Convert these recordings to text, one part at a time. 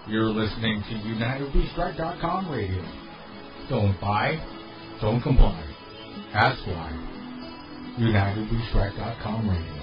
You're listening to UNITEDWESTRIKE.com radio. Don't buy, don't comply. That's why. UNITEDWESTRIKE.com radio.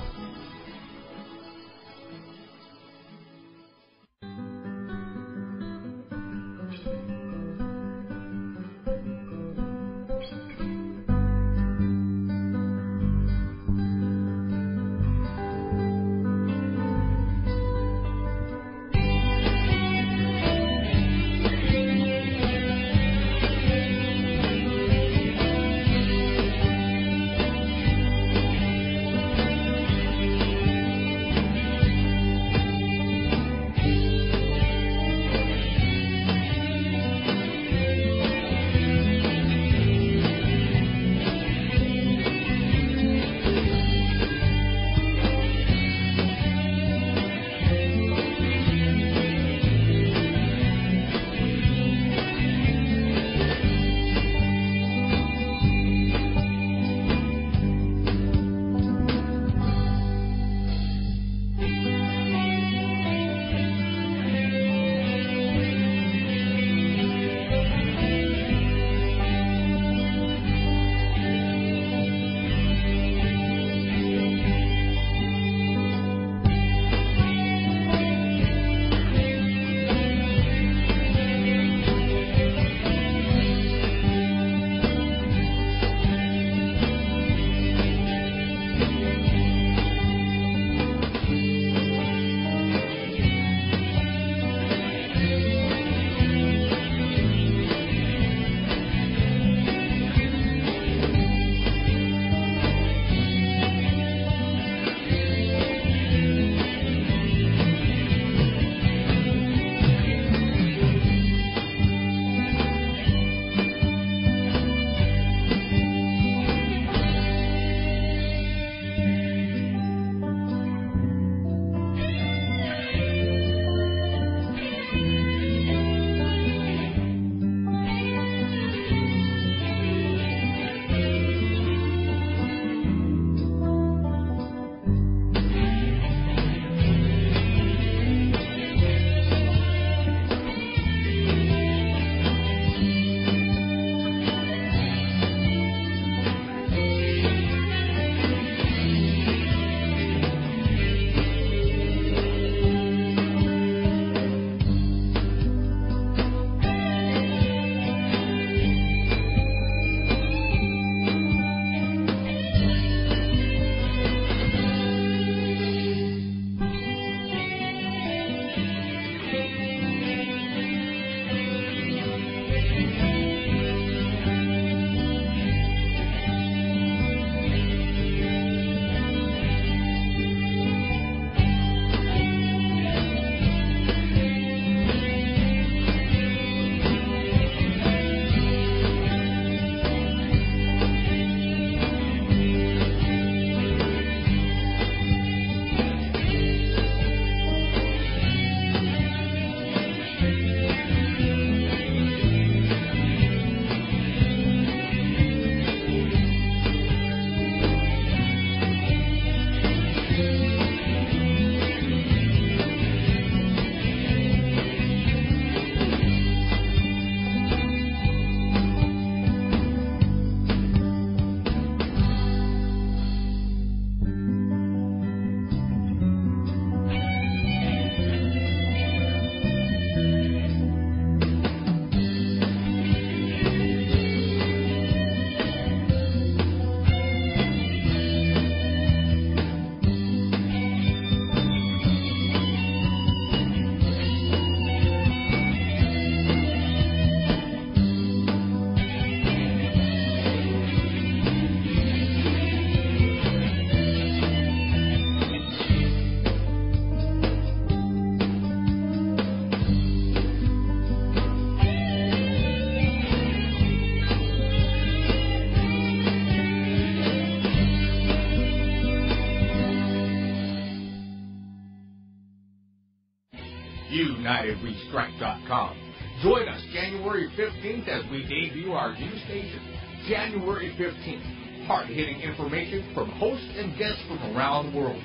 UNITEDWESTRIKE.com. Join us January 15th as we debut our new station. January 15th. Hard-hitting information from hosts and guests from around the world.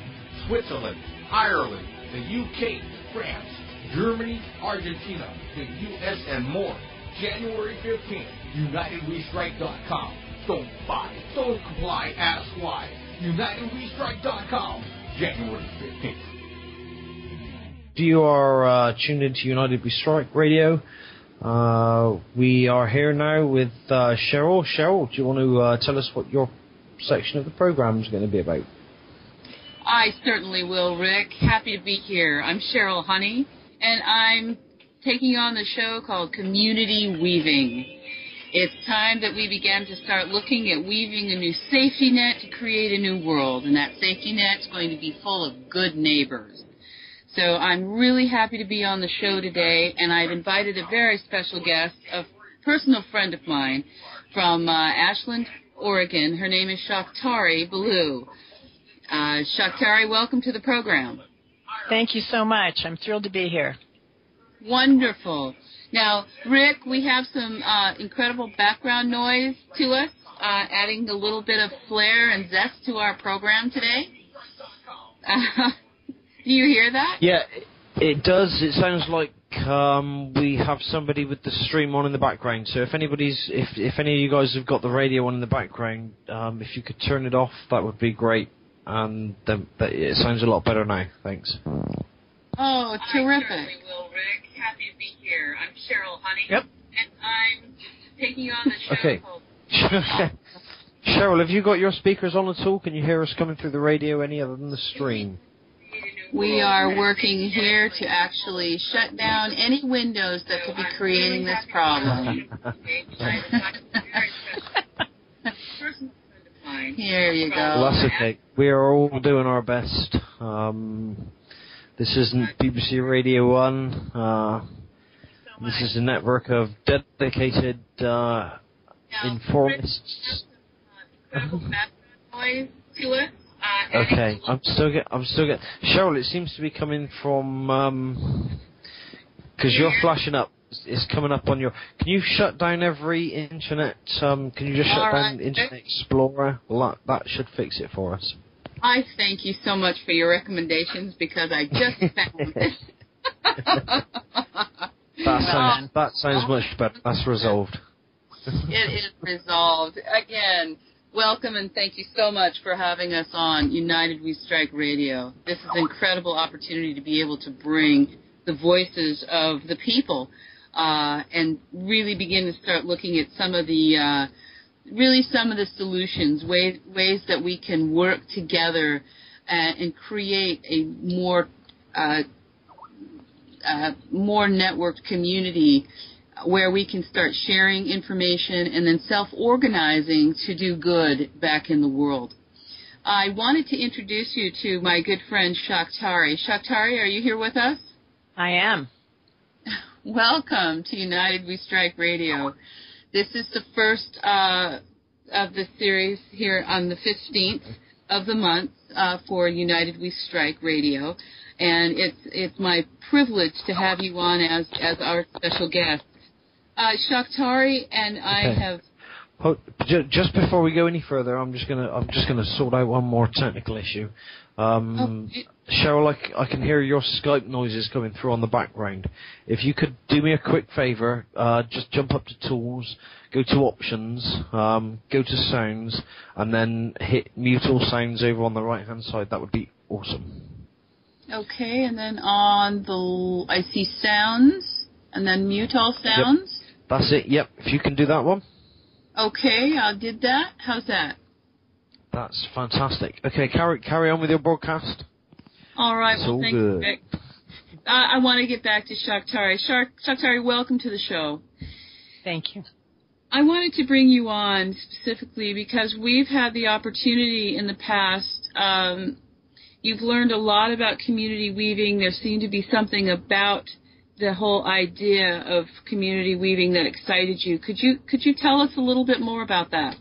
Switzerland, Ireland, the UK, France, Germany, Argentina, the U.S., and more. January 15th, UnitedWeStrike.com. Don't buy, don't comply, ask why. UnitedWeStrike.com, January 15th. You are tuned into United We Strike Radio. We are here now with Sheryl. Sheryl, do you want to tell us what your section of the program is going to be about? I certainly will, Rick. Happy to be here. I'm Sheryl Honey, and I'm taking on the show called Community Weaving. It's time that we began to start looking at weaving a new safety net to create a new world, and that safety net is going to be full of good neighbors. So I'm really happy to be on the show today, and I've invited a very special guest, a personal friend of mine from Ashland, Oregon. Her name is Shaktari Baloo. Shaktari, welcome to the program. Thank you so much. I'm thrilled to be here. Wonderful. Now, Rick, we have some incredible background noise to us, adding a little bit of flair and zest to our program today. Do you hear that? Yeah, it does. It sounds like we have somebody with the stream on in the background. So if any of you guys have got the radio on in the background, if you could turn it off, that would be great. And it sounds a lot better now. Thanks. Oh, terrific. I certainly will, Rick. Happy to be here. I'm Sheryl Honey. Yep. And I'm taking on the show called... Sheryl, have you got your speakers on at all? Can you hear us coming through the radio any other than the stream? We are working here to actually shut down any windows that could be creating this problem. Here you go. Well, that's okay. We are all doing our best. This isn't BBC Radio 1. This is a network of dedicated informists. Okay, I'm still getting. Sheryl, it seems to be coming from because you're flashing up. It's coming up on your. Can you shut down every internet? Can you just shut down Internet Explorer? Well, that should fix it for us. I thank you so much for your recommendations because I just found it. That sounds much better. That's resolved. It is resolved. Again, welcome and thank you so much for having us on United We Strike Radio. This is an incredible opportunity to be able to bring the voices of the people and really begin to start looking at some of the solutions, ways that we can work together and create a more networked community where we can start sharing information and then self-organizing to do good back in the world. I wanted to introduce you to my good friend Shaktari. Shaktari, are you here with us? I am. Welcome to United We Strike Radio. This is the first of the series here on the 15th of the month for United We Strike Radio, and it's my privilege to have you on as our special guest. Shaktari and I have. Just before we go any further, I'm just gonna sort out one more technical issue. Sheryl, I can hear your Skype noises coming through on the background. If you could do me a quick favour, just jump up to Tools, go to Options, go to Sounds, and then hit Mute All Sounds over on the right-hand side. That would be awesome. Okay, and then I see Sounds, and then Mute All Sounds. Yep. That's it. Yep. If you can do that one. Okay, I did that. How's that? That's fantastic. Okay, carry on with your broadcast. All right. Well, thank you, Rick. I want to get back to Shaktari. Shaktari, welcome to the show. Thank you. I wanted to bring you on specifically because we've had the opportunity in the past. You've learned a lot about community weaving. There seemed to be something about the whole idea of community weaving that excited you. Could you tell us a little bit more about that?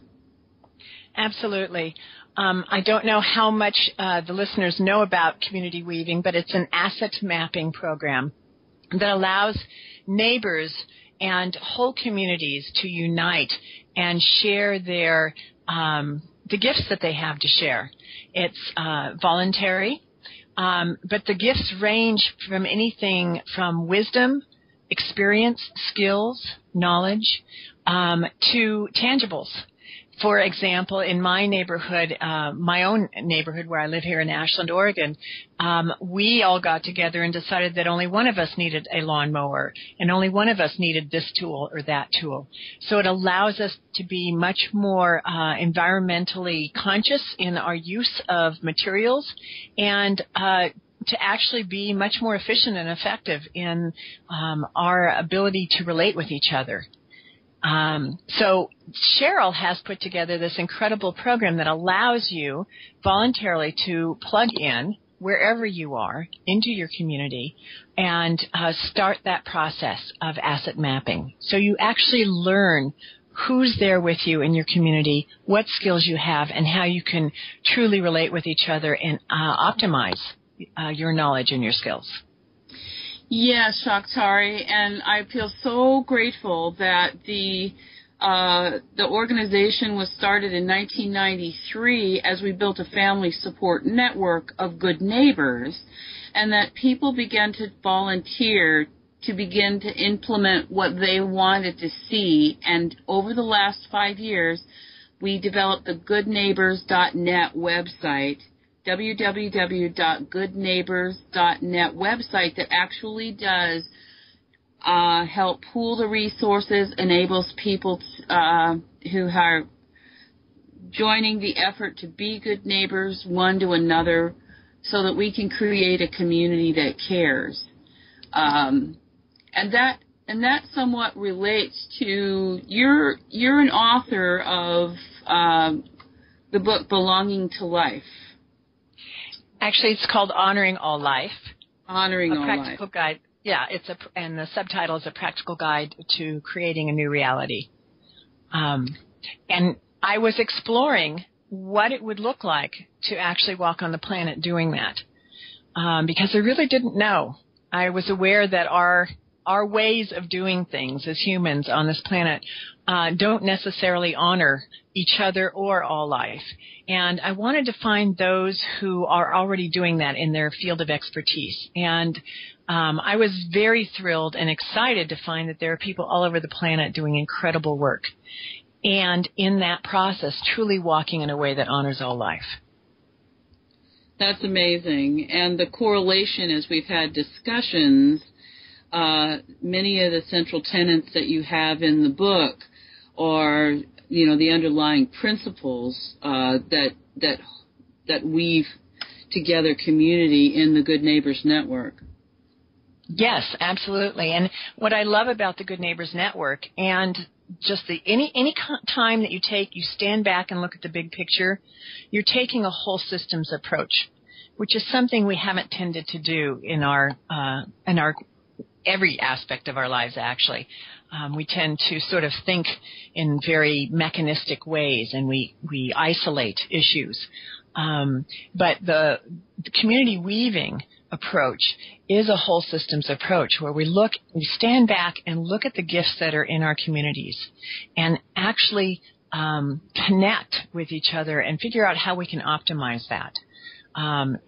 Absolutely. I don't know how much the listeners know about community weaving, but it's an asset mapping program that allows neighbors and whole communities to unite and share the gifts that they have to share. It's voluntary. But the gifts range from anything from wisdom, experience, skills, knowledge, to tangibles. For example, in my neighborhood, my own neighborhood where I live here in Ashland, Oregon, we all got together and decided that only one of us needed a lawnmower and only one of us needed this tool or that tool. So it allows us to be much more environmentally conscious in our use of materials and to actually be much more efficient and effective in our ability to relate with each other. So Sheryl has put together this incredible program that allows you voluntarily to plug in wherever you are into your community and start that process of asset mapping. So you actually learn who's there with you in your community, what skills you have, and how you can truly relate with each other and optimize your knowledge and your skills. Yes, Shaktari, and I feel so grateful that the organization was started in 1993 as we built a family support network of good neighbors, and that people began to volunteer to begin to implement what they wanted to see. And over the last 5 years, we developed the goodneighbors.net website, www.goodneighbors.net website that actually does help pool the resources, enables people who are joining the effort to be good neighbors one to another so that we can create a community that cares. And that somewhat relates to you're an author of the book Belonging to Life. Actually, it's called Honoring All Life. Honoring All Life. A practical guide. Yeah, and the subtitle is A Practical Guide to Creating a New Reality. And I was exploring what it would look like to actually walk on the planet doing that, because I really didn't know. I was aware that our ways of doing things as humans on this planet don't necessarily honor each other or all life. And I wanted to find those who are already doing that in their field of expertise. And I was very thrilled and excited to find that there are people all over the planet doing incredible work. And in that process, truly walking in a way that honors all life. That's amazing. And the correlation, as we've had discussions, many of the central tenets that you have in the book are, the underlying principles that weave together community in the Good Neighbors Network. Yes, absolutely. And what I love about the Good Neighbors Network, and just any time that you stand back and look at the big picture, you're taking a whole systems approach, which is something we haven't tended to do in our every aspect of our lives, actually. We tend to sort of think in very mechanistic ways, and we isolate issues. But the community weaving approach is a whole systems approach where we stand back and look at the gifts that are in our communities and actually connect with each other and figure out how we can optimize that. And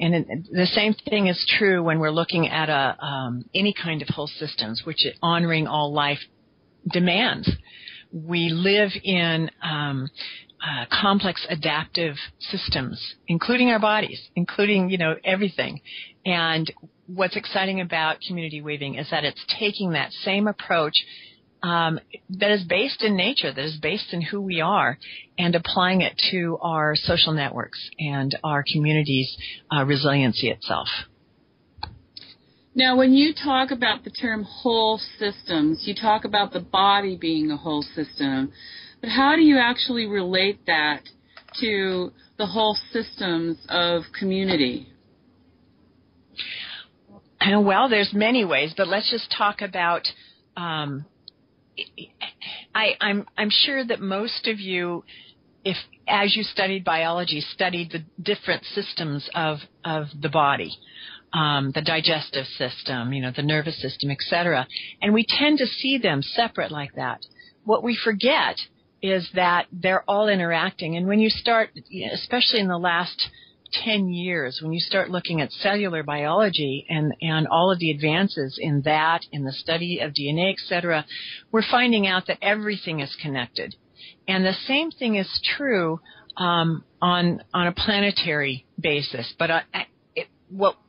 the same thing is true when we're looking at any kind of whole systems, which honoring all life demands. We live in complex adaptive systems, including our bodies, including, everything. And what's exciting about community weaving is that it's taking that same approach that is based in nature, that is based in who we are, and applying it to our social networks and our community's resiliency itself. Now, when you talk about the term whole systems, you talk about the body being a whole system, but how do you actually relate that to the whole systems of community? Well, there's many ways, but let's just talk about I'm sure that most of you, if as you studied biology, studied the different systems of the body, the digestive system, the nervous system, etc. And we tend to see them separate like that. What we forget is that they're all interacting. And when you start, especially in the last 10 years, when you start looking at cellular biology and all of the advances in that, in the study of DNA, et cetera, we're finding out that everything is connected. And the same thing is true on a planetary basis. But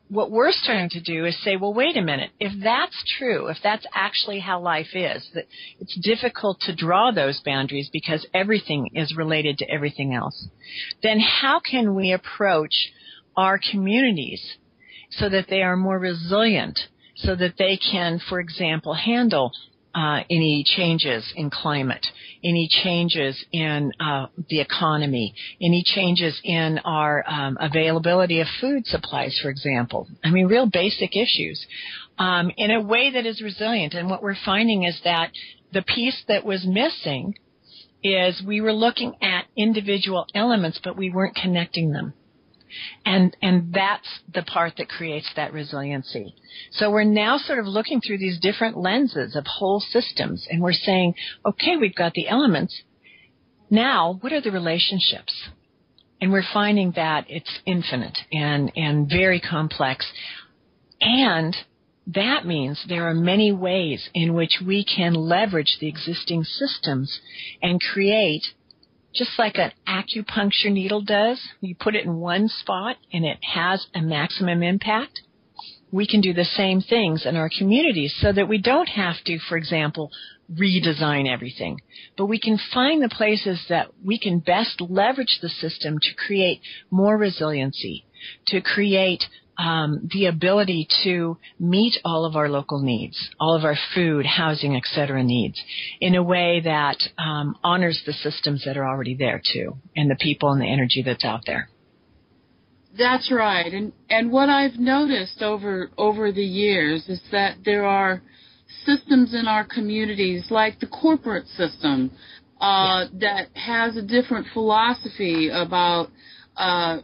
what we're starting to do is say, well, wait a minute. If that's true, if that's actually how life is, that it's difficult to draw those boundaries because everything is related to everything else, then how can we approach our communities so that they are more resilient, so that they can, for example, handle any changes in climate, any changes in the economy, any changes in our availability of food supplies, for example. I mean, real basic issues, in a way that is resilient. And what we're finding is that the piece that was missing is we were looking at individual elements, but we weren't connecting them. And that's the part that creates that resiliency. So we're now sort of looking through these different lenses of whole systems, and we're saying, okay, we've got the elements. Now, what are the relationships? And we're finding that it's infinite and very complex. And that means there are many ways in which we can leverage the existing systems and create, just like an acupuncture needle does. You put it in one spot and it has a maximum impact. We can do the same things in our communities so that we don't have to, for example, redesign everything. But we can find the places that we can best leverage the system to create more resiliency, to create the ability to meet all of our local needs, all of our food, housing, etc. needs in a way that honors the systems that are already there too, and the people and the energy that's out there. That's right. And what I've noticed over the years is that there are systems in our communities, like the corporate system, that has a different philosophy about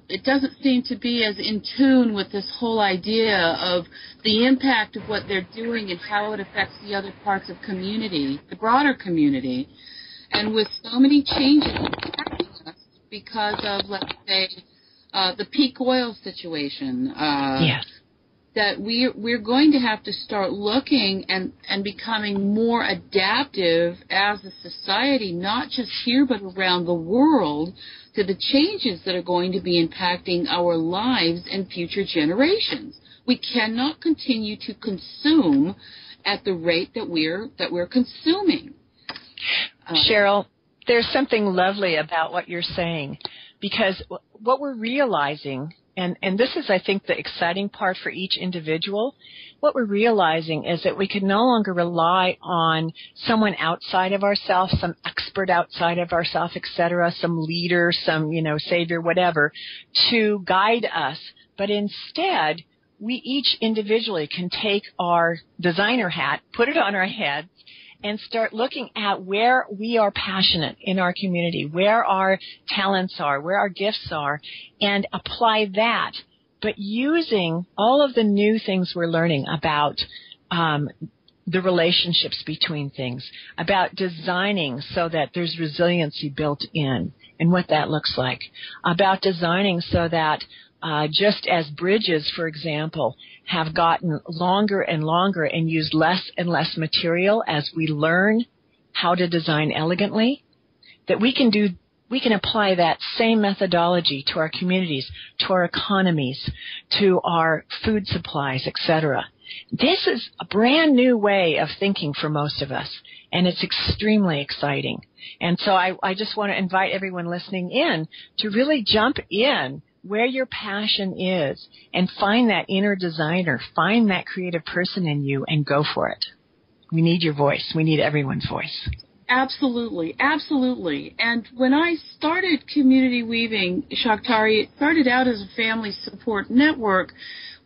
it doesn't seem to be as in tune with this whole idea of the impact of what they're doing and how it affects the other parts of community, the broader community. And with so many changes affecting us because of, let's say, the peak oil situation, that we're going to have to start looking and becoming more adaptive as a society, not just here but around the world, to the changes that are going to be impacting our lives and future generations. We cannot continue to consume at the rate that we're consuming. Sheryl, there's something lovely about what you're saying, because what we're realizing, and this is, I think, the exciting part for each individual, what we're realizing is that we can no longer rely on someone outside of ourselves, some expert outside of ourselves, etc., some leader, some, savior, whatever, to guide us. But instead, we each individually can take our designer hat, put it on our head, and start looking at where we are passionate in our community, where our talents are, where our gifts are, and apply that, but using all of the new things we're learning about the relationships between things, about designing so that there's resiliency built in and what that looks like, about designing so that just as bridges, for example, have gotten longer and longer and use less and less material as we learn how to design elegantly, that we can apply that same methodology to our communities, to our economies, to our food supplies, etc. This is a brand new way of thinking for most of us, and it's extremely exciting. And so I just want to invite everyone listening in to really jump in where your passion is and find that inner designer, find that creative person in you, and go for it. We need your voice. We need everyone's voice. Absolutely, absolutely. And when I started Community Weaving, Shaktari, it started out as a family support network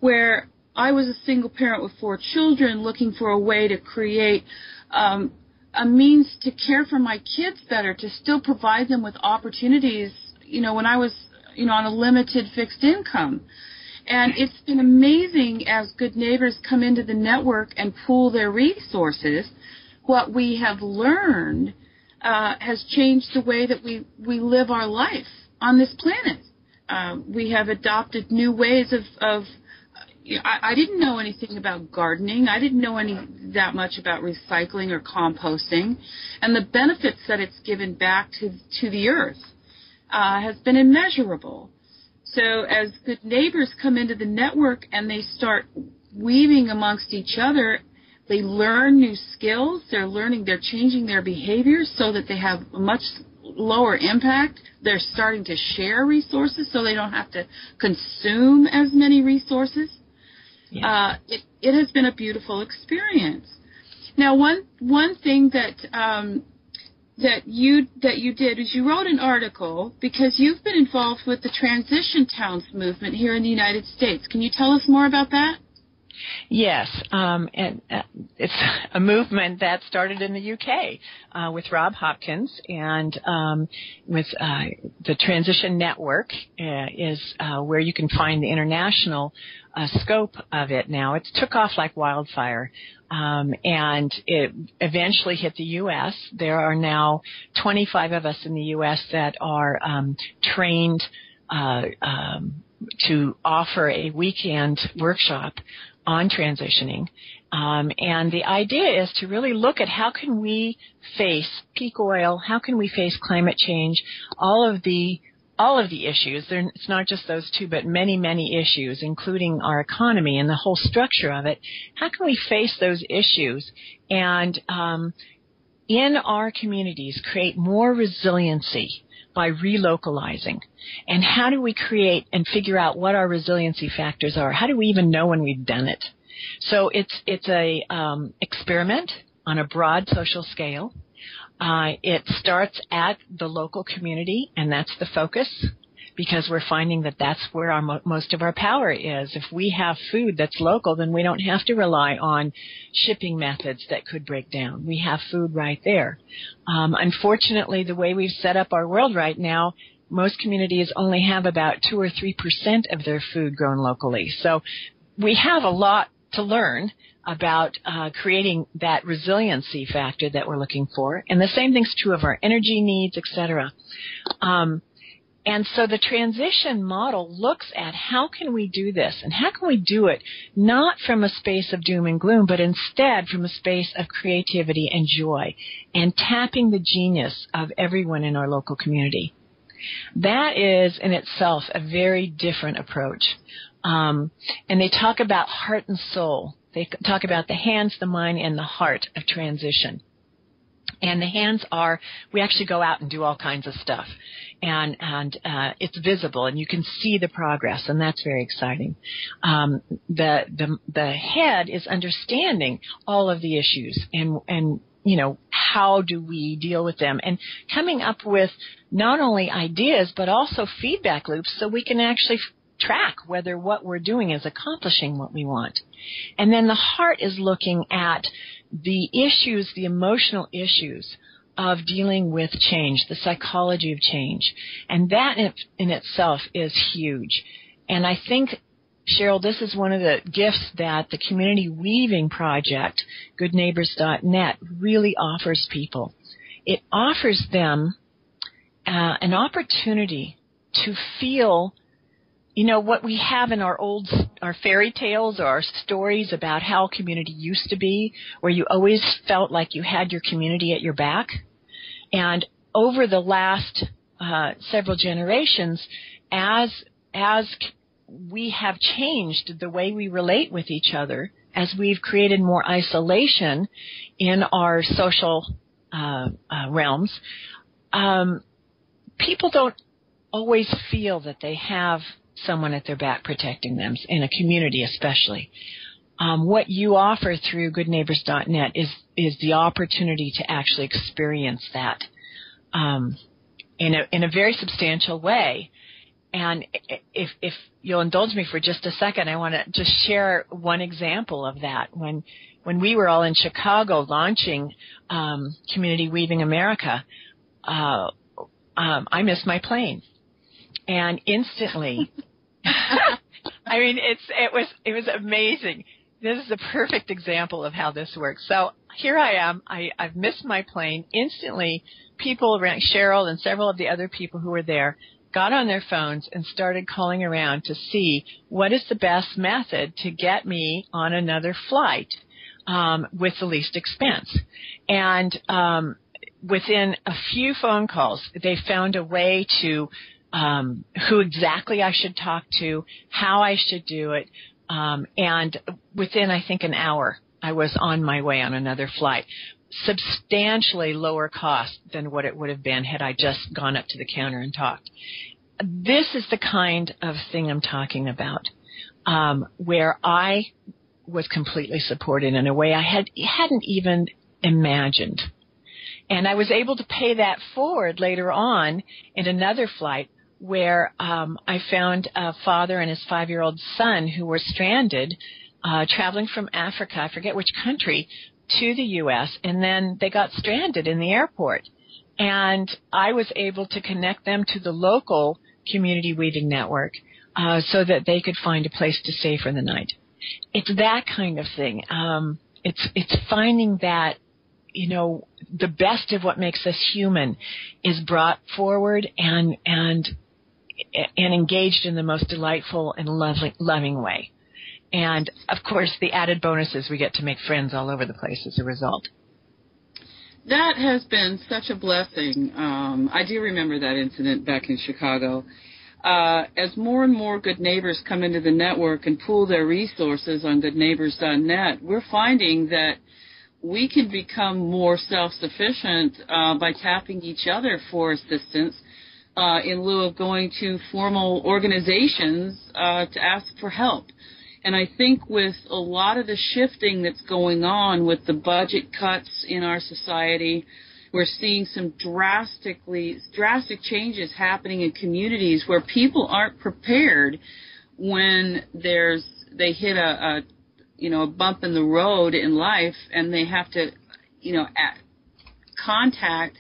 where I was a single parent with 4 children looking for a way to create a means to care for my kids better, to still provide them with opportunities, when I was on a limited fixed income. And it's been amazing as good neighbors come into the network and pool their resources. What we have learned has changed the way that we live our life on this planet. we have adopted new ways of I didn't know anything about gardening. I didn't know that much about recycling or composting, and the benefits that it's given back to the earth has been immeasurable. So as good neighbors come into the network and they start weaving amongst each other, they learn new skills. They're changing their behaviors so that they have a much lower impact. They're starting to share resources so they don't have to consume as many resources. Yeah. It has been a beautiful experience. Now, one thing that you did is you wrote an article because you've been involved with the Transition Towns movement here in the United States. Can you tell us more about that? Yes, and it's a movement that started in the UK with Rob Hopkins, and with the Transition Network is where you can find the international scope of it now. It took off like wildfire, and it eventually hit the U.S. There are now 25 of us in the U.S. that are trained to offer a weekend workshop on transitioning. And the idea is to really look at how can we face peak oil, how can we face climate change, all of the issues. It's not just those two, but many, many issues, including our economy and the whole structure of it. How can we face those issues and in our communities create more resiliency by relocalizing? And how do we create and figure out what our resiliency factors are? How do we even know when we've done it? So it's a experiment on a broad social scale. It starts at the local community, and that's the focus, because we're finding that that's where most of our power is. If we have food that's local, then we don't have to rely on shipping methods that could break down. We have food right there. Unfortunately, the way we've set up our world right now, most communities only have about 2 or 3% of their food grown locally. So we have a lot to learn about creating that resiliency factor that we're looking for. And the same thing's true of our energy needs, et cetera. And so the transition model looks at how can we do this, and how can we do it not from a space of doom and gloom, but instead from a space of creativity and joy, and tapping the genius of everyone in our local community. That is in itself a very different approach. And they talk about heart and soul. They talk about the hands, the mind, and the heart of transition. And the hands are, we actually go out and do all kinds of stuff. And it's visible, and you can see the progress, and that's very exciting. The head is understanding all of the issues and you know, how do we deal with them, and coming up with not only ideas but also feedback loops so we can actually track whether what we're doing is accomplishing what we want. And then the heart is looking at the issues, the emotional issues of dealing with change, the psychology of change. And that in itself is huge. And I think, Sheryl, this is one of the gifts that the Community Weaving Project, goodneighbors.net, really offers people. It offers them an opportunity to feel, you know, what we have in our fairy tales or our stories about how community used to be, where you always felt like you had your community at your back. And over the last several generations, as we have changed the way we relate with each other, as we've created more isolation in our social realms, people don't always feel that they have someone at their back protecting them, in a community especially. What you offer through goodneighbors.net is the opportunity to actually experience that in a very substantial way. And if you'll indulge me for just a second, I want to just share one example of that. When we were all in Chicago launching Community Weaving America, I missed my plane. And instantly, I mean, it was amazing. This is a perfect example of how this works. So here I am. I've missed my plane. Instantly, people around, Sheryl and several of the other people who were there, got on their phones and started calling around to see what is the best method to get me on another flight with the least expense. And within a few phone calls, they found a way to who exactly I should talk to, how I should do it, and within, I think, an hour, I was on my way on another flight. Substantially lower cost than what it would have been had I just gone up to the counter and talked. This is the kind of thing I'm talking about, where I was completely supported in a way I hadn't even imagined. And I was able to pay that forward later on in another flight where I found a father and his 5-year-old son who were stranded, traveling from Africa, I forget which country, to the U.S., and then they got stranded in the airport. And I was able to connect them to the local community weaving network so that they could find a place to stay for the night. It's that kind of thing. It's finding that, you know, the best of what makes us human is brought forward and engaged in the most delightful and loving way. And, of course, the added bonus is we get to make friends all over the place as a result. That has been such a blessing. I do remember that incident back in Chicago. As more and more good neighbors come into the network and pool their resources on goodneighbors.net, we're finding that we can become more self-sufficient by tapping each other for assistance in lieu of going to formal organizations to ask for help. And I think with a lot of the shifting that's going on with the budget cuts in our society, we're seeing some drastic changes happening in communities where people aren't prepared when they hit a bump in the road in life and they have to, contact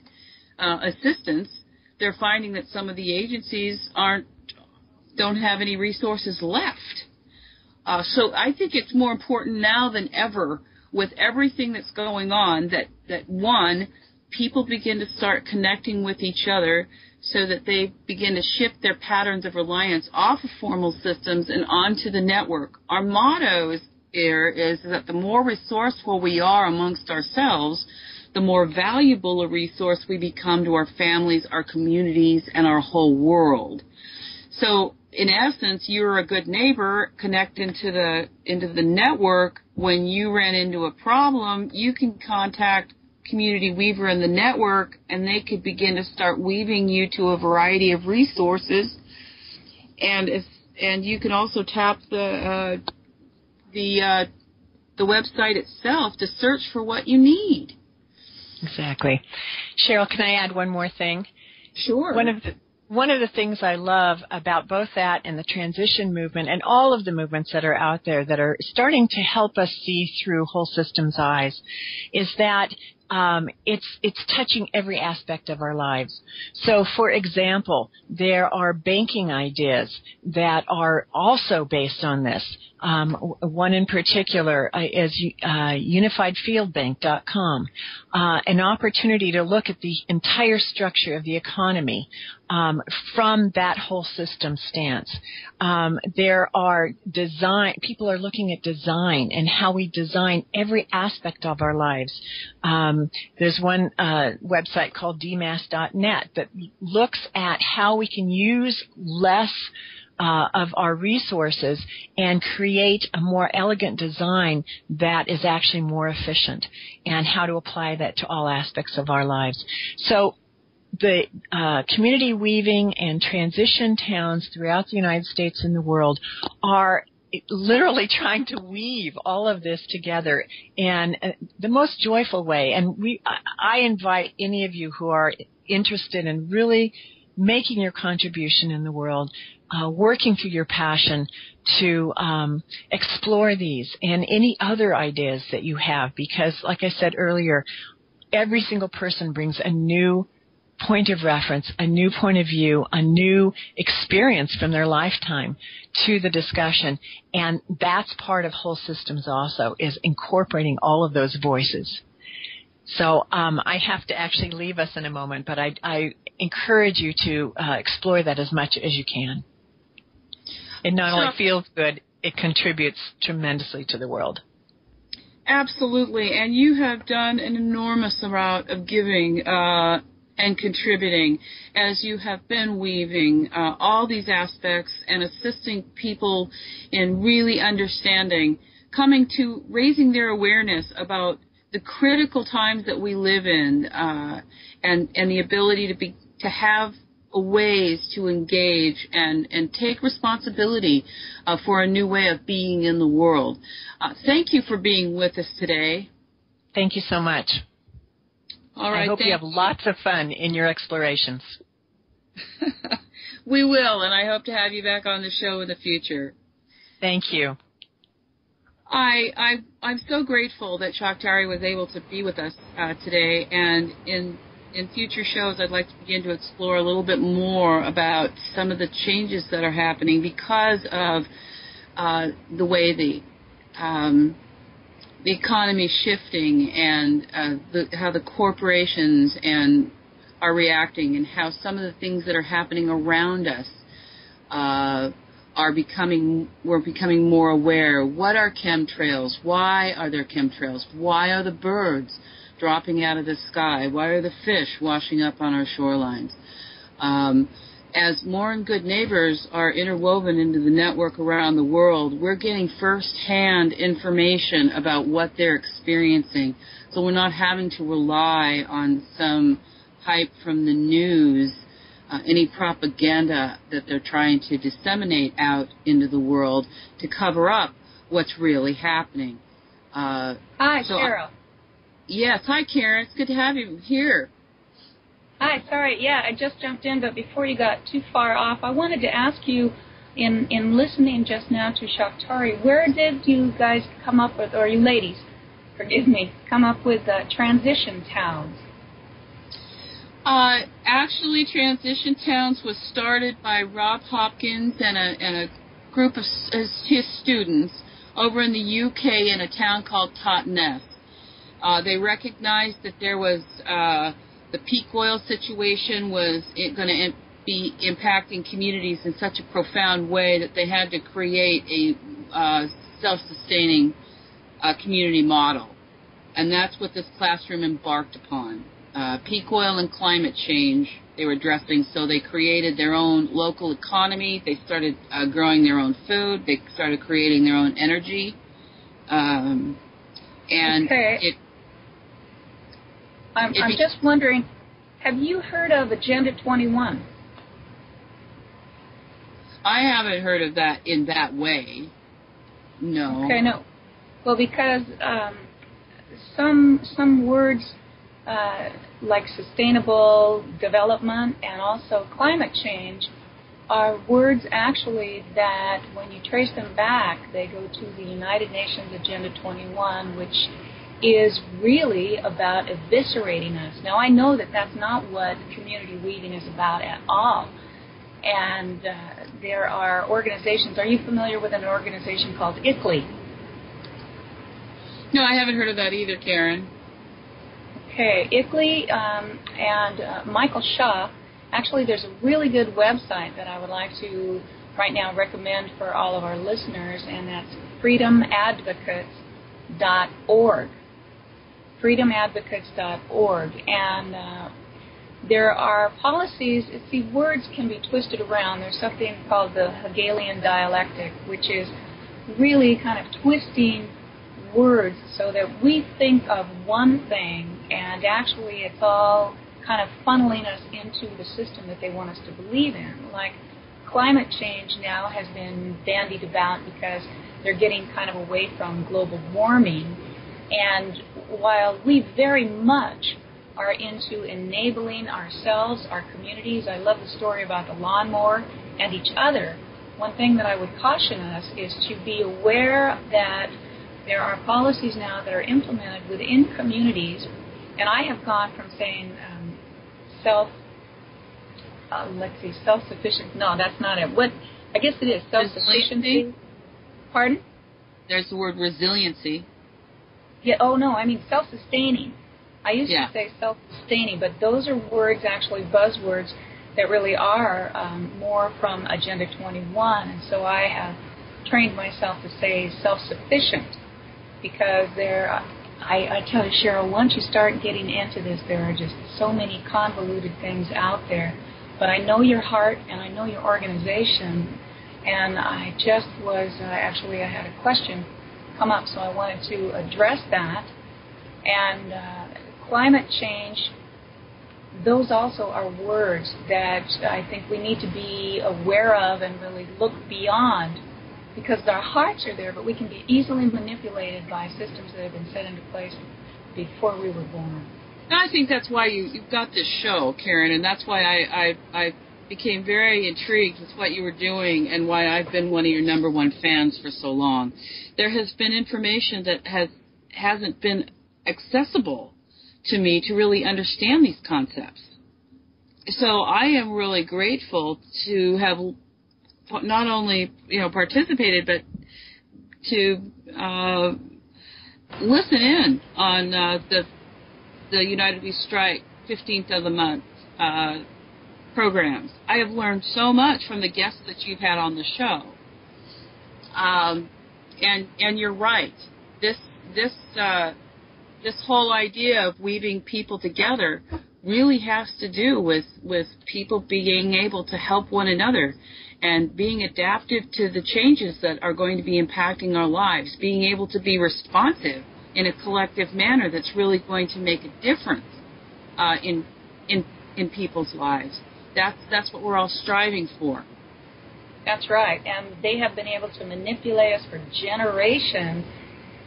assistance. They're finding that some of the agencies don't have any resources left. So I think it's more important now than ever with everything that's going on that one, people begin to start connecting with each other so that they begin to shift their patterns of reliance off of formal systems and onto the network. Our motto is that the more resourceful we are amongst ourselves, the more valuable a resource we become to our families, our communities, and our whole world. So, in essence, you're a good neighbor, connect into the network. When you ran into a problem, you can contact Community Weaver in the network, and they could begin to start weaving you to a variety of resources. And you can also tap the website itself to search for what you need. Exactly. Sheryl, can I add one more thing? Sure. One of the things I love about both that and the transition movement and all of the movements that are out there that are starting to help us see through whole systems eyes is that it's touching every aspect of our lives. So, for example, there are banking ideas that are also based on this. One in particular is UnitedWesTrike.com, an opportunity to look at the entire structure of the economy from that whole system stance. There are people are looking at design and how we design every aspect of our lives. There's one website called dmas.net that looks at how we can use less of our resources and create a more elegant design that is actually more efficient, and how to apply that to all aspects of our lives. So the community weaving and transition towns throughout the United States and the world are literally trying to weave all of this together in the most joyful way. And I invite any of you who are interested in really making your contribution in the world, working through your passion, to explore these and any other ideas that you have. Because, like I said earlier, every single person brings a new point of reference, a new point of view, a new experience from their lifetime to the discussion. And that's part of whole systems also, is incorporating all of those voices. So I have to actually leave us in a moment, but I encourage you to explore that as much as you can. It not only feels good, it contributes tremendously to the world. Absolutely, and you have done an enormous amount of giving and contributing as you have been weaving all these aspects and assisting people in really understanding, coming to raising their awareness about the critical times that we live in, and the ability to have ways to engage and take responsibility for a new way of being in the world. Thank you for being with us today. Thank you so much. All right, I hope you have lots of fun in your explorations. We will, and I hope to have you back on the show in the future. Thank you. I'm so grateful that Shaktari was able to be with us today, and in future shows I'd like to begin to explore a little bit more about some of the changes that are happening because of the way the economy is shifting and how the corporations are reacting, and how some of the things that are happening around us we're becoming more aware. What are chemtrails? Why are there chemtrails? Why are the birds dropping out of the sky? Why are the fish washing up on our shorelines? As more and good neighbors are interwoven into the network around the world, we're getting first-hand information about what they're experiencing. So we're not having to rely on some hype from the news, any propaganda that they're trying to disseminate out into the world to cover up what's really happening. Hi, Sheryl. Yes, hi, Karen. It's good to have you here. Hi, sorry. Yeah, I just jumped in, but before you got too far off, I wanted to ask you, in listening just now to Shaktari, where did you guys come up with, or you ladies, forgive me, come up with transition towns? Actually, Transition Towns was started by Rob Hopkins and a group of his students over in the UK in a town called Totnes. They recognized that there was the peak oil situation was going to be impacting communities in such a profound way that they had to create a self-sustaining community model. And that's what this classroom embarked upon. Peak oil and climate change they were addressing, so they created their own local economy. They started growing their own food. They started creating their own energy. And okay. I'm just wondering, have you heard of Agenda 21? I haven't heard of that in that way. No. Okay, no. Well, because some words like sustainable development and also climate change are words actually that when you trace them back, they go to the United Nations Agenda 21, which is really about eviscerating us. Now, I know that that's not what community weaving is about at all. And there are organizations. Are you familiar with an organization called ICLEI? No, I haven't heard of that either, Karen. Okay, ICLEI and Michael Shaw. Actually, there's a really good website that I would like to right now recommend for all of our listeners, and that's freedomadvocates.org. freedomadvocates.org. And there are policies. See, words can be twisted around. There's something called the Hegelian dialectic, which is really kind of twisting words so that we think of one thing, and actually it's all kind of funneling us into the system that they want us to believe in. Like climate change now has been bandied about because they're getting kind of away from global warming. And while we very much are into enabling ourselves, our communities, I love the story about the lawnmower and each other, one thing that I would caution us is to be aware that there are policies now that are implemented within communities, and I have gone from saying self-sufficient. No, that's not it. What? I guess it is self-sufficiency. Pardon? There's the word resiliency. Yeah. Oh no, I mean self-sustaining. I used to say self-sustaining, but those are words, actually buzzwords, that really are more from Agenda 21. And so I have trained myself to say self-sufficient, because I tell you, Sheryl, once you start getting into this, there are just so many convoluted things out there. But I know your heart and I know your organization, and I just was, actually I had a question come up, so I wanted to address that. And climate change, those also are words that I think we need to be aware of and really look beyond, because our hearts are there, but we can be easily manipulated by systems that have been set into place before we were born. And I think that's why you've got this show, Karen, and that's why I became very intrigued with what you were doing and why I've been one of your number one fans for so long. There has been information that hasn't been accessible to me to really understand these concepts. So I am really grateful to have not only participated, but to listen in on the United We Strike 15th of the month programs. I have learned so much from the guests that you've had on the show. And you're right. This whole idea of weaving people together really has to do with people being able to help one another and being adaptive to the changes that are going to be impacting our lives, being able to be responsive in a collective manner that's really going to make a difference in people's lives. That's what we're all striving for. That's right. And they have been able to manipulate us for generations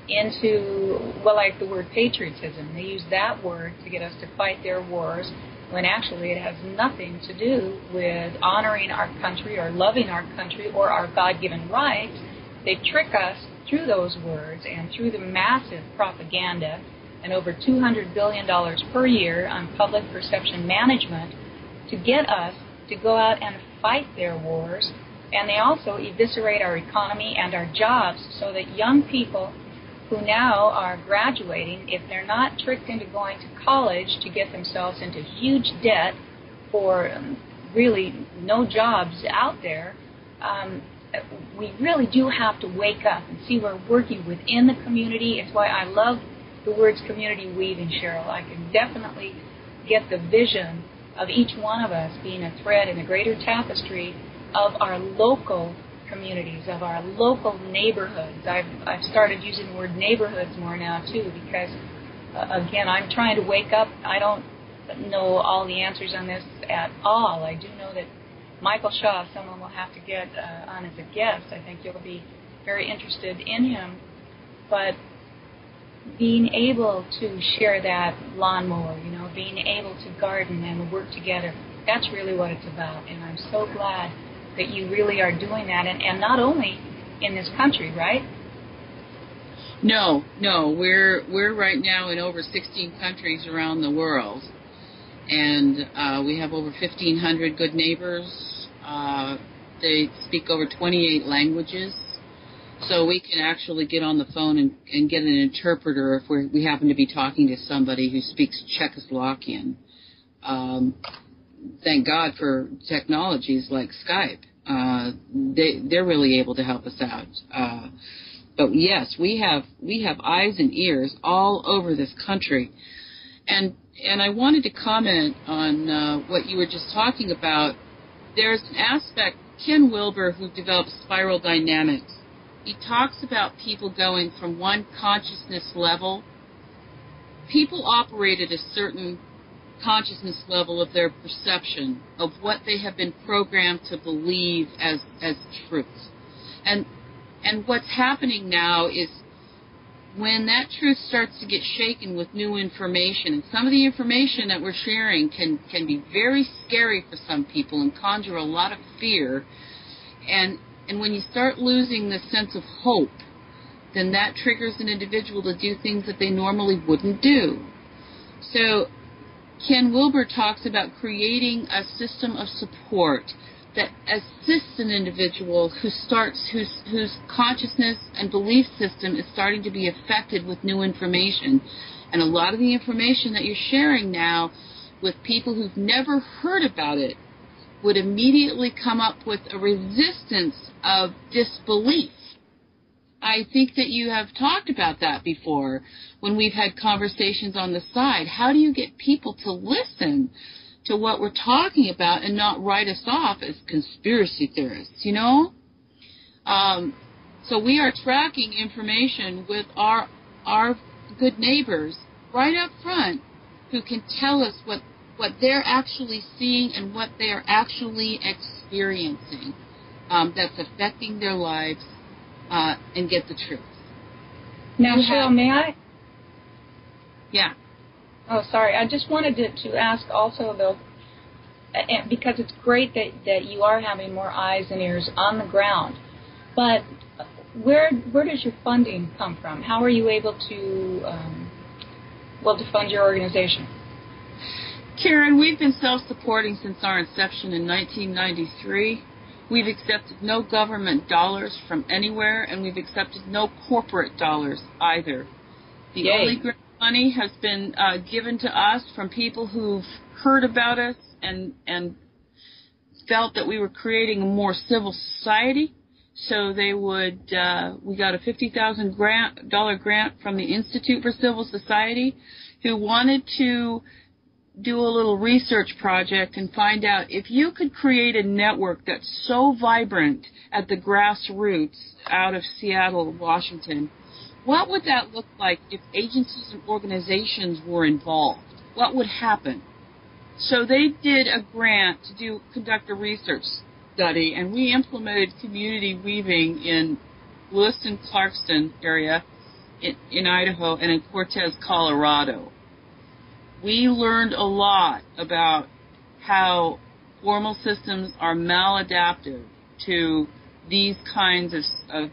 into, well, like the word patriotism. They use that word to get us to fight their wars, when actually it has nothing to do with honoring our country or loving our country or our God-given rights. They trick us through those words and through the massive propaganda and over $200 billion per year on public perception management to get us to go out and fight their wars. And they also eviscerate our economy and our jobs, so that young people who now are graduating, if they're not tricked into going to college to get themselves into huge debt for really no jobs out there, we really do have to wake up and see we're working within the community. It's why I love the words community weaving, Sheryl. I can definitely get the vision of each one of us being a thread in the greater tapestry of our local communities, of our local neighborhoods. I've started using the word neighborhoods more now, too, because, again, I'm trying to wake up. I don't know all the answers on this at all. I do know that Michael Shaw, someone will have to get on as a guest. I think you'll be very interested in him. But being able to share that lawnmower, being able to garden and work together, that's really what it's about. And I'm so glad that you really are doing that, and not only in this country, right? No, we're right now in over 16 countries around the world, and we have over 1,500 good neighbors. They speak over 28 languages, so we can actually get on the phone and get an interpreter if we happen to be talking to somebody who speaks Czechoslovakian. Thank God for technologies like Skype. They're really able to help us out. But yes, we have eyes and ears all over this country. And I wanted to comment on what you were just talking about. There's an aspect, Ken Wilber, who developed spiral dynamics, he talks about people going from one consciousness level. People operate at a certain consciousness level of their perception of what they have been programmed to believe as truth. And what's happening now is when that truth starts to get shaken with new information, and some of the information that we're sharing can be very scary for some people and conjure a lot of fear, and when you start losing the sense of hope, then that triggers an individual to do things that they normally wouldn't do. So Ken Wilber talks about creating a system of support that assists an individual whose consciousness and belief system is starting to be affected with new information. And a lot of the information that you're sharing now with people who've never heard about it would immediately come up with a resistance of disbelief. I think that you have talked about that before when we've had conversations on the side. How do you get people to listen to what we're talking about and not write us off as conspiracy theorists, you know? So we are tracking information with our good neighbors right up front who can tell us what they're actually seeing and what they are actually experiencing that's affecting their lives, and get the truth. Now, Sheryl, may I? Yeah. Oh, sorry. I just wanted to ask also, though, because it's great that you are having more eyes and ears on the ground, but where does your funding come from? How are you able to, to fund your organization? Karen, we've been self-supporting since our inception in 1993. We've accepted no government dollars from anywhere, and we've accepted no corporate dollars either. The only grant money has been given to us from people who've heard about us and felt that we were creating a more civil society. So they would, we got a $50,000 grant from the Institute for Civil Society, who wanted to do a little research project and find out if you could create a network that's so vibrant at the grassroots out of Seattle, Washington, what would that look like if agencies and organizations were involved? What would happen? So they did a grant to conduct a research study, and we implemented community weaving in Lewiston-Clarkston area in Idaho and in Cortez, Colorado. We learned a lot about how formal systems are maladaptive to these kinds of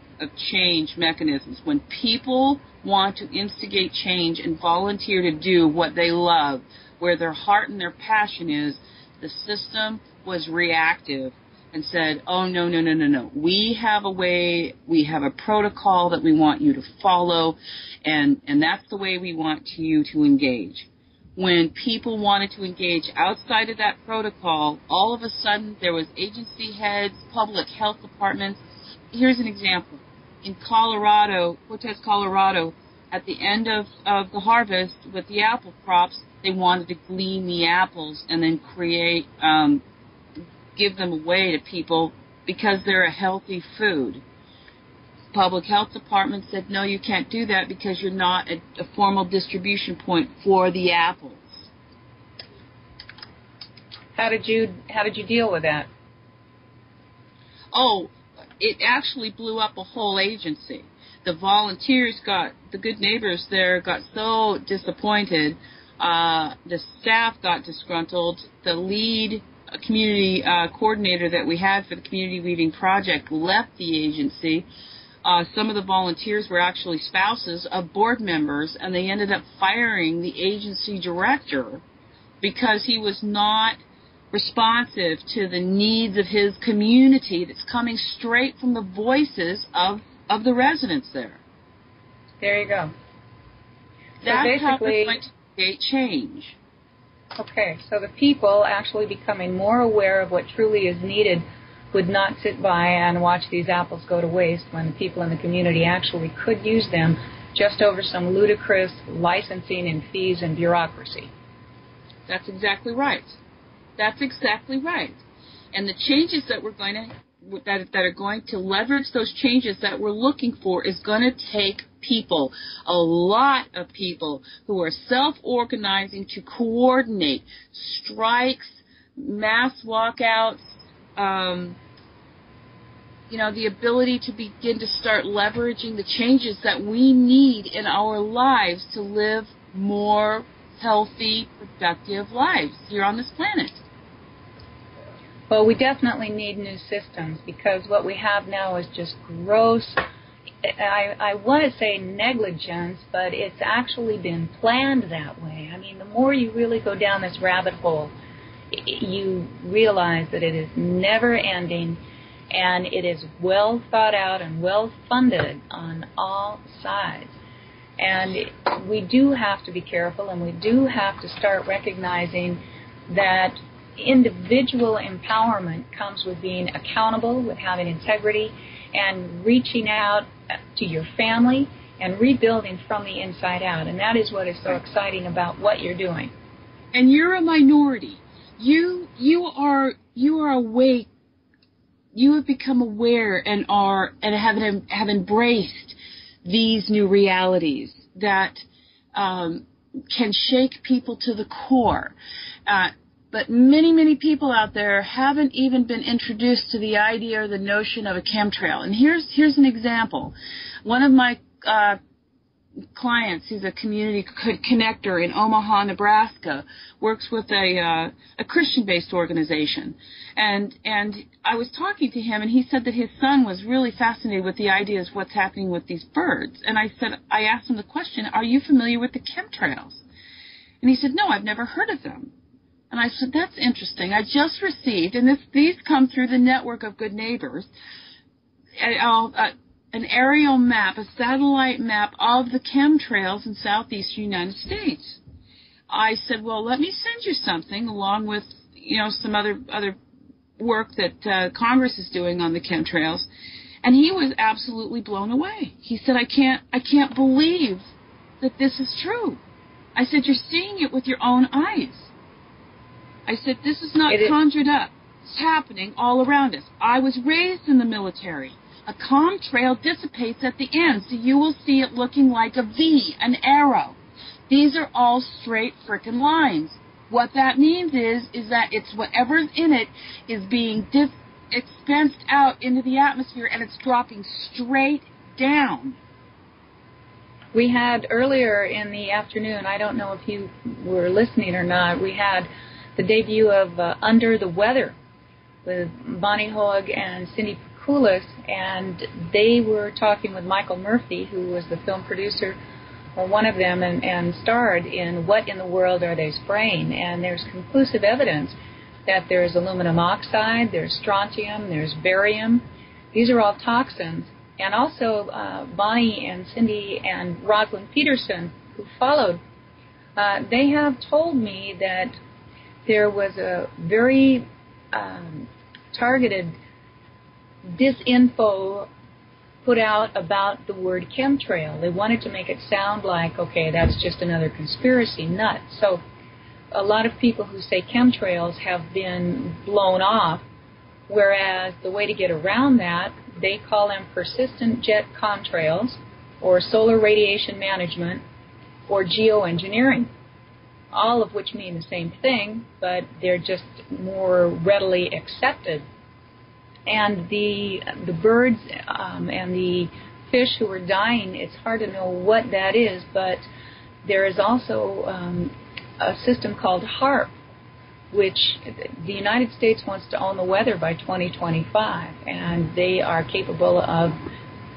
change mechanisms. When people want to instigate change and volunteer to do what they love, where their heart and their passion is, the system was reactive and said, oh, no. We have a way, we have a protocol that we want you to follow, and that's the way we want you to engage. When people wanted to engage outside of that protocol, all of a sudden there was agency heads, public health departments. Here's an example. In Colorado, Cortez, Colorado, at the end of the harvest with the apple crops, they wanted to glean the apples and then give them away to people because they're a healthy food. Public health department said, no, you can't do that because you're not a formal distribution point for the apples. How did you deal with that? Oh, it actually blew up a whole agency. The volunteers the good neighbors there got so disappointed. The staff got disgruntled. The lead community coordinator that we had for the Community Weaving Project left the agency. Some of the volunteers were actually spouses of board members, and they ended up firing the agency director because he was not responsive to the needs of his community that's coming straight from the voices of the residents there. There you go. That's how we're going to create change. Okay, so the people actually becoming more aware of what truly is needed would not sit by and watch these apples go to waste when the people in the community actually could use them just over some ludicrous licensing and fees and bureaucracy. That's exactly right. That's exactly right. And the changes that we're going to that are going to leverage those changes that we're looking for is going to take people, a lot of people who are self-organizing to coordinate strikes, mass walkouts, the ability to begin to start leveraging the changes that we need in our lives to live more healthy, productive lives here on this planet. Well, we definitely need new systems because what we have now is just gross, I want to say negligence, but it's actually been planned that way. I mean, the more you really go down this rabbit hole, you realize that it is never ending and it is well thought out and well funded on all sides. And we do have to be careful, and we do have to start recognizing that individual empowerment comes with being accountable, with having integrity, and reaching out to your family and rebuilding from the inside out. And that is what is so exciting about what you're doing. And you're a minority. You are awake. You have become aware and have embraced these new realities that can shake people to the core. But many, many people out there haven't even been introduced to the idea or the notion of a chemtrail. And here's an example. One of my clients, who's a community connector in Omaha, Nebraska, works with a Christian-based organization. And I was talking to him, and he said that his son was really fascinated with the ideas of what's happening with these birds. And I asked him the question, are you familiar with the chemtrails? And he said, no, I've never heard of them. And I said, that's interesting. I just received, and these come through the network of good neighbors, an aerial map, a satellite map of the chemtrails in southeastern United States. I said, well, let me send you something along with, some other work that Congress is doing on the chemtrails. And he was absolutely blown away. He said, I can't believe that this is true. I said, you're seeing it with your own eyes. I said, this is not conjured up. It's happening all around us. I was raised in the military. A contrail dissipates at the end, so you will see it looking like a V, an arrow. These are all straight frickin' lines. What that means is that it's whatever's in it is being expensed out into the atmosphere, and it's dropping straight down. We had earlier in the afternoon, I don't know if you were listening or not, we had the debut of Under the Weather with Bonnie Hoag and Cindy Kulis, and they were talking with Michael Murphy, who was the film producer, or one of them, and starred in What in the World Are They Spraying? And there's conclusive evidence that there's aluminum oxide, there's strontium, there's barium. These are all toxins. And also Bonnie and Cindy and Rosalind Peterson, who followed, they have told me that there was a very targeted disinfo put out about the word chemtrail. They wanted to make it sound like, okay, that's just another conspiracy nut. So a lot of people who say chemtrails have been blown off, whereas the way to get around that, they call them persistent jet contrails, or solar radiation management, or geoengineering, all of which mean the same thing, but they're just more readily accepted. And the birds and the fish who are dying, it's hard to know what that is, but there is also a system called HAARP, which the United States wants to own the weather by 2025, and they are capable of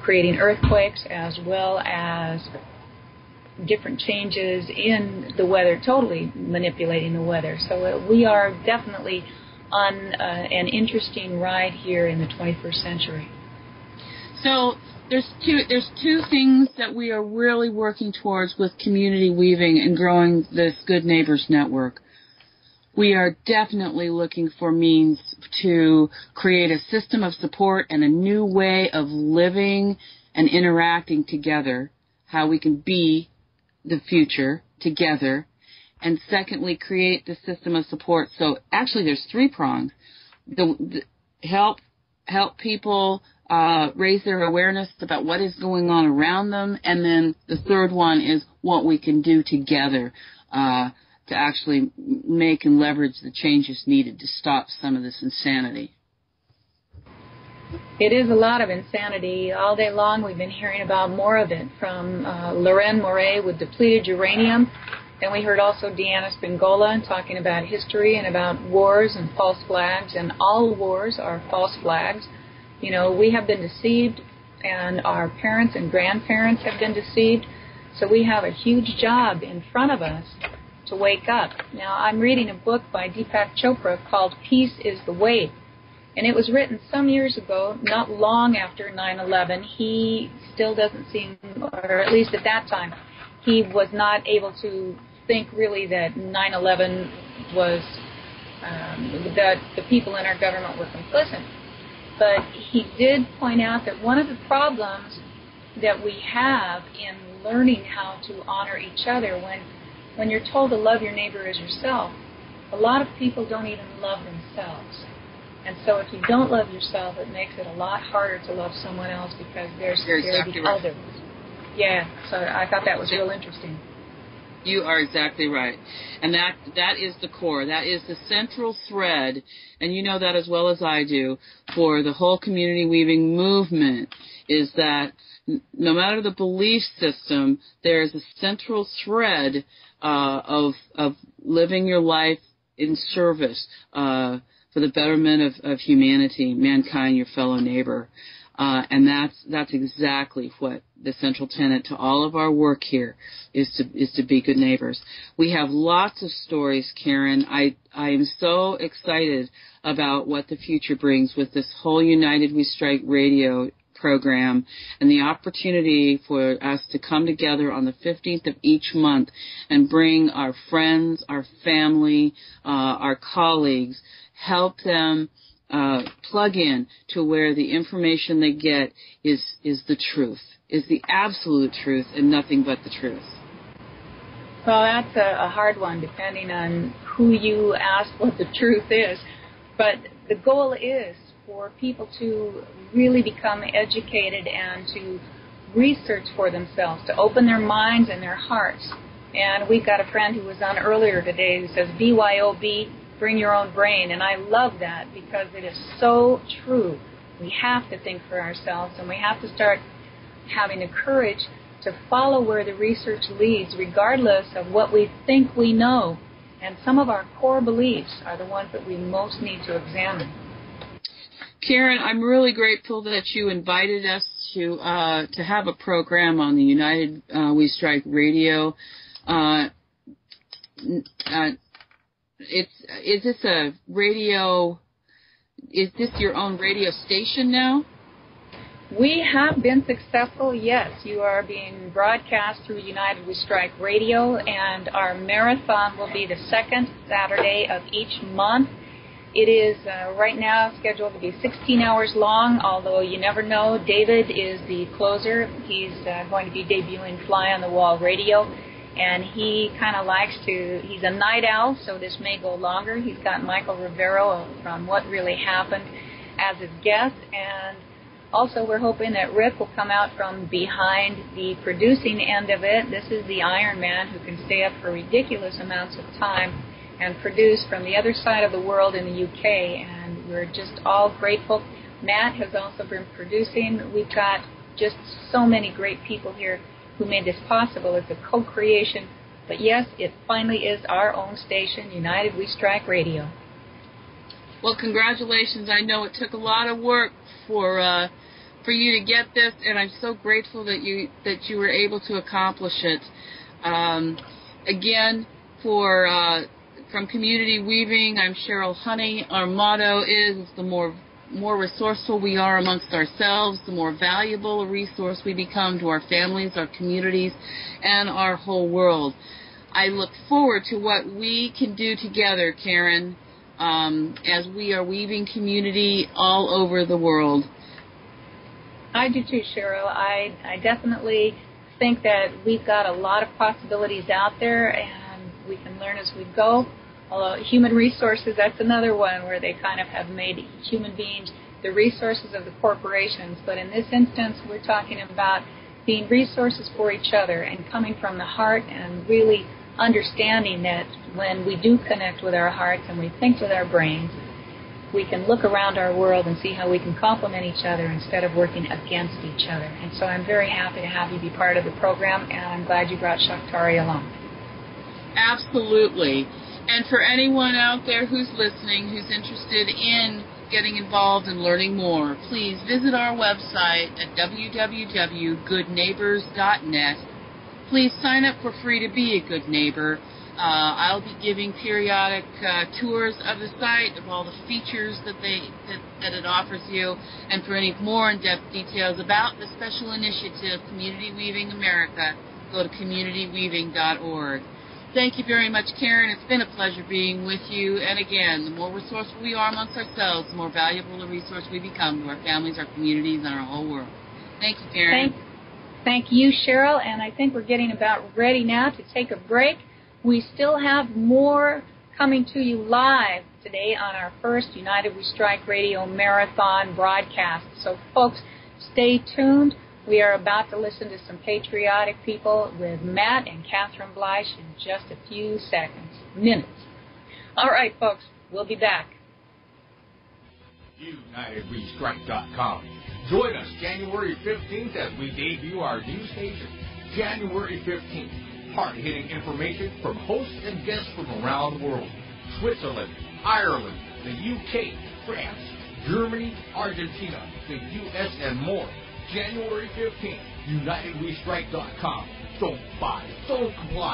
creating earthquakes as well as different changes in the weather, totally manipulating the weather. So we are definitely on an interesting ride here in the 21st century. So there's two things that we are really working towards with community weaving and growing this Good Neighbors Network. We are definitely looking for means to create a system of support and a new way of living and interacting together, how we can be the future together. And secondly, create the system of support. So actually there's three prongs. The help people raise their awareness about what is going on around them. And then the third one is what we can do together to actually make and leverage the changes needed to stop some of this insanity. It is a lot of insanity. All day long we've been hearing about more of it, from Loren Moret with depleted uranium. Then we heard also Deanna Spingola talking about history and about wars and false flags, and all wars are false flags. You know, we have been deceived, and our parents and grandparents have been deceived, so we have a huge job in front of us to wake up. Now, I'm reading a book by Deepak Chopra called Peace is the Wave, and it was written some years ago, not long after 9/11. He still doesn't seem, or at least at that time, he was not able to think really that 9/11 was that the people in our government were complicit. But he did point out that one of the problems that we have in learning how to honor each other, when you're told to love your neighbor as yourself, a lot of people don't even love themselves. And so if you don't love yourself, it makes it a lot harder to love someone else because there's the other. Yeah, so I thought that was real interesting. You are exactly right. And that is the core. That is the central thread, and you know that as well as I do, for the whole community weaving movement, is that no matter the belief system, there is a central thread of living your life in service for the betterment of humanity, mankind, your fellow neighbor. And that's exactly what the central tenet to all of our work here is to be good neighbors. We have lots of stories, Karen. I am so excited about what the future brings with this whole United We Strike radio program and the opportunity for us to come together on the 15th of each month and bring our friends, our family, our colleagues, help them plug in to where the information they get is the truth, is the absolute truth and nothing but the truth. Well, that's a hard one depending on who you ask what the truth is. But the goal is for people to really become educated and to research for themselves, to open their minds and their hearts. And we've got a friend who was on earlier today who says, BYOB, bring your own brain. And I love that because it is so true. We have to think for ourselves, and we have to start having the courage to follow where the research leads, regardless of what we think we know. And some of our core beliefs are the ones that we most need to examine. Karen, I'm really grateful that you invited us to have a program on the United We Strike radio. Is this a radio? Is this your own radio station now? We have been successful, yes. You are being broadcast through United We Strike Radio, and our marathon will be the second Saturday of each month. It is right now scheduled to be 16 hours long, although you never know. David is the closer. He's going to be debuting Fly on the Wall Radio, and he kind of likes to, he's a night owl, so this may go longer. He's got Michael Rivero from What Really Happened as his guest, and also we're hoping that Rick will come out from behind the producing end of it. This is the Iron Man who can stay up for ridiculous amounts of time and produce from the other side of the world in the UK, and we're just all grateful. Matt has also been producing. We've got just so many great people here who made this possible. It's a co-creation, but yes, it finally is our own station, United We Strike Radio. Well, congratulations. I know it took a lot of work for you to get this, and I'm so grateful that you were able to accomplish it. Again, from Community Weaving, I'm Sheryl Honey. Our motto is the more resourceful we are amongst ourselves, the more valuable a resource we become to our families, our communities, and our whole world. I look forward to what we can do together, Karen, as we are weaving community all over the world. I do too, Sheryl. I definitely think that we've got a lot of possibilities out there, and we can learn as we go. Although human resources, that's another one where they kind of have made human beings the resources of the corporations. But in this instance, we're talking about being resources for each other and coming from the heart and really understanding that when we do connect with our hearts and we think with our brains, we can look around our world and see how we can complement each other instead of working against each other. And so I'm very happy to have you be part of the program, and I'm glad you brought Shaktari along. Absolutely. And for anyone out there who's listening, who's interested in getting involved and learning more, please visit our website at www.goodneighbors.net. Please sign up for free to be a good neighbor. I'll be giving periodic tours of the site, of all the features that it offers you, and for any more in-depth details about the special initiative, Community Weaving America, go to communityweaving.org. Thank you very much, Karen. It's been a pleasure being with you. And again, the more resourceful we are amongst ourselves, the more valuable a resource we become to our families, our communities, and our whole world. Thank you, Karen. Thank you, Sheryl. And I think we're getting about ready now to take a break. We still have more coming to you live today on our first United We Strike Radio Marathon broadcast. So, folks, stay tuned. We are about to listen to some patriotic people with Matt and Catherine Blyche in just a few minutes. All right, folks, we'll be back. UNITEDWESTRIKE.com. Join us January 15th as we debut our new station. January 15th. Hard-hitting information from hosts and guests from around the world. Switzerland, Ireland, the UK, France, Germany, Argentina, the US, and more. January 15th, UNITEDWESTRIKE.com. Don't buy, don't comply.